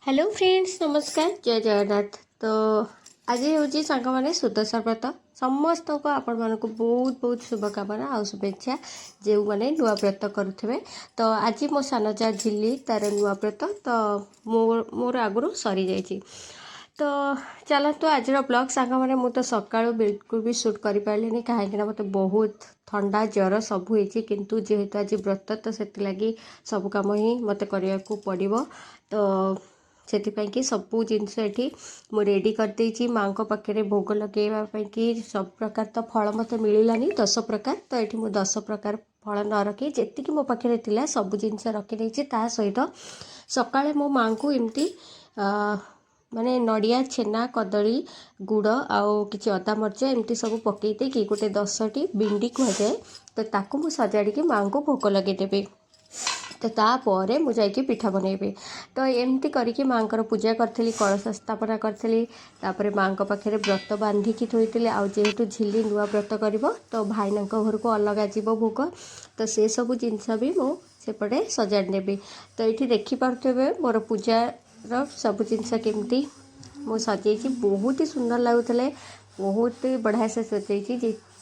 Hello friends नमस्कार जय जगन्नाथ। तो आज हूँ सांग मैंने सुदशा व्रत समस्त को आपण मानक बहुत बहुत शुभकामना आ शुभेच्छा जो मैंने नुआ व्रत करुवे। तो आज मो सान जा झिल्ली तार नुआ व्रत तो मोर आगुरी सरी जाइए। तो चलतु आज ब्लॉग सांग मैंने मुझे सका बिल्कुल भी शूट कर पारे कहीं मत बहुत ठंडा ज्वर सब होती किंतु जेहेतु आज व्रत तो से लगी सब कम ही मत करने को पड़ो। तो से सबू जिनस ये मु रेडी करदे माँ पाखे भोग लगेवाई सब प्रकार तो फल मत मिलानी 10 प्रकार। तो ये मुझे 10 प्रकार फल न रखी जी मो पाखे थी सब जिनस रखी सहित सकाଳେ मो माँ को एमती माने नड़िया छेना कदली गुड़ आउ कि अदा मर्च एमती सब पकईदे कि गोटे 10टी बिंडी कहुए। तो ताकू मु सजाड़ी माँ को भोग लगेदेवी। तो तापर मुझे पिठा बनैबी। तो एमती करके माँ पूजा करी कलश स्थापना करी माँ पाखे व्रत बांधिकी थोड़ी आजेतु झिल्ली नुआ व्रत कर तो भाईना घर को अलग जीव भोग। तो से सब जिनस भी मुझे सजाड़ नेबी। तो ये देखिपे मोर पूजार सब जिनस केमती मु सजे बहुत ही सुंदर लगुले बहुत बढ़िया से सजे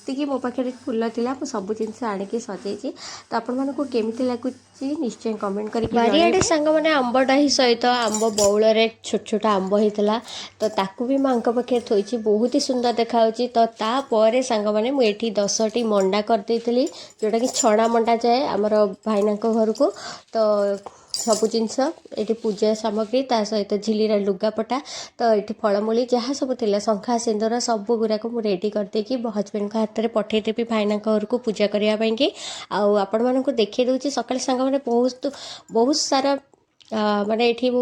जी मो पाखे फूल थी सब जिनस आणिकी सजे। तो आपण मानक केमती लगुच निश्चय कमेंट करके सांग मैंने आंब डाही सहित आंब बौल छोट छोट आंब होता तो ताकू भी माँ पाखे थोड़ी बहुत ही सुंदर देखा। तो तापर सांग मैंने मुझे 10टी मंडा करदे जोटा कि छणा मंडा जाए आमर भाईना घर को। तो सबू जिनस ये पूजा सामग्री ता सहित झिल्लीर लुगापटा तो ये फलमूली जहाँ सब थिला शंखा सिंदूर सब गुराक मु रेडी करदेकी हजबैंड को हाथ में पठेदेवी भाईना घर को पूजा करने। आपण मानक देखी दूसरी सकाଳେ सांग मैंने बहुत बहुत सारा माने ये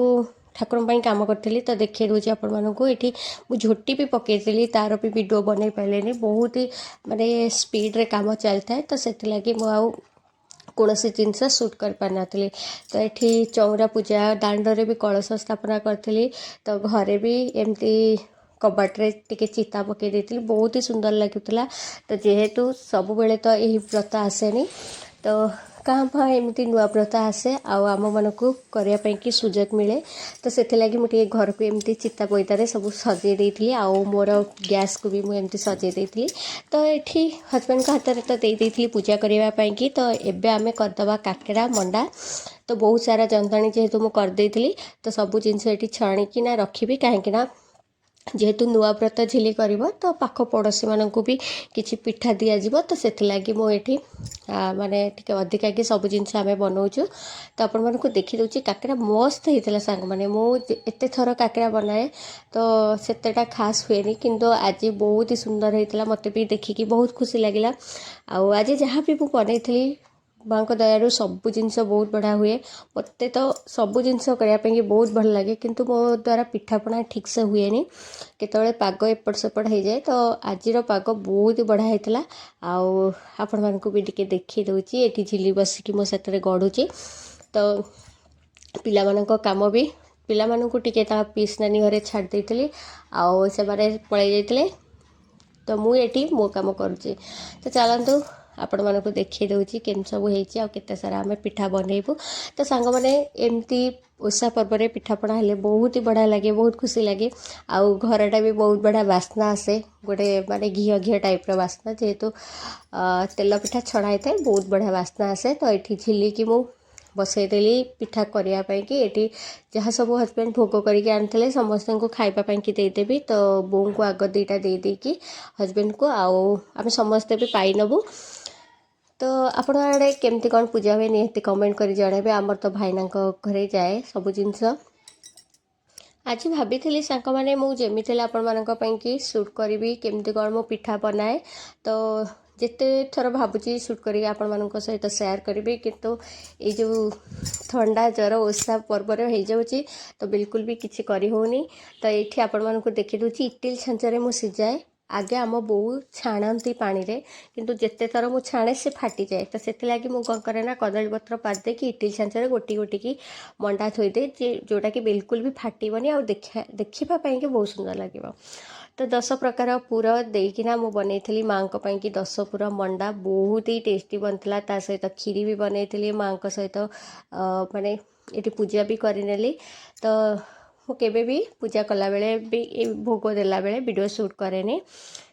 ठाकुर काम करी। तो देखिए दूसरी आपण मानक ये झोटी भी पकईली तार भी वीडियो बनई पारे बहुत ही माने स्पीड रे काम चलता है। तो से लगी मु कौन सी जिनस सुट कर पार नी। तो ये चौरा पूजा दांडरे भी कलश स्थापना करी। तो घरे भी एमती कबाट्रे टिके चिता पकई देती बहुत ही सुंदर लगुला। तो जेहेतु सब बेले तो यही व्रत आसेनी तो कहाँ भाँ एमती नुआ व्रत आसे आम मानक करने सुजोग मिले। तो से लगी मुझे घर को एमती चिता पैतारे सब सजे देती मोर गैस को भी मुझे सजे देती। तो ये हजबैंड को हाथ में तो देती पूजा करने। तो एबे आमे करदबा काकेरा मंडा। तो बहुत सारा जंताणी जेहेतु मुझे करदेली तो सबू जिनस ये छाणिकी रखी कहीं जेहेतु नुआ व्रत झिल्ली कर तो पाख पड़ोशी मानक भी किसी पिठा दिज्व। तो से लगी मुझे माने टिके अधिका कि सब जिनस आम बनाऊँ। तो आपण मानक देखी दूसरी काकेरा मस्त होता सांग मैंने मुझे थर काकेरा बनाए तो सेतेटा खास हुए किंतु आज बहुत ही सुंदर होता मत भी देखिकी बहुत खुशी लगिला। आज जहाँ भी मुझे बनई माँ को दयारू सबू जिनस बहुत बढ़िया हुए मत तो सबू जिनस करने बहुत भल लगे किंतु मो द्वारा पिठापଣା ठीक से हुए नहीं केतले पाग एपट सेपट हो जाए। तो आज पाग बहुत बढ़िया होता आपण मानक भी टिके देखी दूची ये झिल्ली बसिकी मो से गढ़ुची। तो पिला मानक काम भी पिला मानक टिके पीस नानी घरे छाड़ देती आउ से पलि जाते। तो मुझे मो काम करुँची। तो चलतु आपण मानक देखी दूची केम सब होते सारा आम पिठा बनइबू। तो सांग मैंने एमती ओषा पर्व में पिठापଣା हेले बहुत ही बढ़िया लगे बहुत खुशी लगे आउ घरटा भी बहुत बढ़िया बास्ना आसे गोटे माने घी घी टाइप बास्ना जेहेतु तेल पिठा छड़ा होता है बहुत बढ़िया बास्ना आसे। तो ये झिल्ली की मु बसईदेली पिठा करने कि ये जहाँ सब हजबैंड भोग करके आनी समस्त को खावाई देदेवी। तो बोऊ को आग दीटा देदेकी हजबैंड को आम समस्ते भी पाई नबू। तो आपण आड़े केमती कौन पूजा हुए निहती कमेंट कर जनइबे। आमर तो भाईना घरे जाए सब जिनस आज भाभी सांग मैंने मुझे आपण मानी सुट करी केमती कौन मो पिठा बनाए। तो जिते थर भावुची सुट करी आपण मानक सहित शेयर करी किंतु ये जो ठंडा ज्वर ओषा पर्व हो जाऊँगी तो बिल्कुल भी किसी करी होनी। तो ये आपण मानक देखी दूची इटिल छांचरे मु सिजाए आगे आम बो छाणती पानी रे किंतु जिते थर मु छाणे से फाटी जाए। तो से लगी मुझे कौन करे कदली पत्र पादे कि इटिल छांचरे गोटी गोटी की मंडा थोदे जोटा कि बिल्कुल भी फाटबनी आ देखापी बहुत सुंदर लगे। तो 10 प्रकार पुर देकिना मु बनई माँ की 10 पुर मंडा बहुत ही टेस्टी बनता। ता सहित खीरी भी बनई माँ सहित माने ये पूजा भी करनेली। तो केबे भी पूजा कला बेले भी भोग देला बेले वीडियो शूट करेनी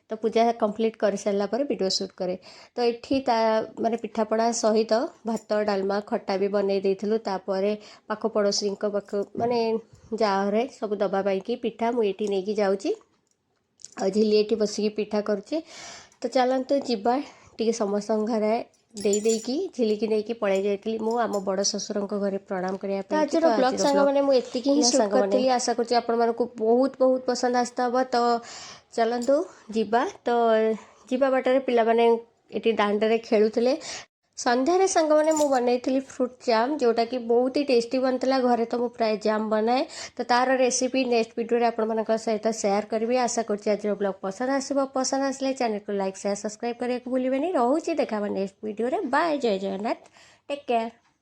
तो पूजा कंप्लीट कर सारा पर वीडियो शूट करे तो ये माने पिठापଣା सहित भात डालमा खट्टा भी बनई देइथिलु तापरे पाख पड़ोसी पाख माने जारे सब दबा पाई पिठा मुझे नहीं जाऊँगी आ झिली ये बसिकी पिठा करुचे तो चलतु जीवा टी समस्त घरे देकी झिलिकी नहीं पलि जाइली मु आम बड़ ससुर घरे प्रणाम करने आज ब्लॉग सांग मैंने मुझे ही सांग करी आशा करुँच आपण मानक बहुत बहुत पसंद आसता हम तो चलतु जीवा तो जीवा बाटर पिला माने ये दांडे खेलुले संध्यारे सांग मैंने मु बनई फ्रूट जाम जोटा कि बहुत ही टेस्टी बनता घरे तो मुझे प्राय जाम बनाए तो तार रेसिपी नेक्स्ट वीडियो आपण सहित शेयर करी आशा करुँच आज ब्लॉग पसंद आसो पसंद आसले चैनल को लाइक शेयर सब्सक्राइब करने को भूलें रोचे देखा नेक्स्ट वीडियो बाय जय जगन्नाथ टेक केयर।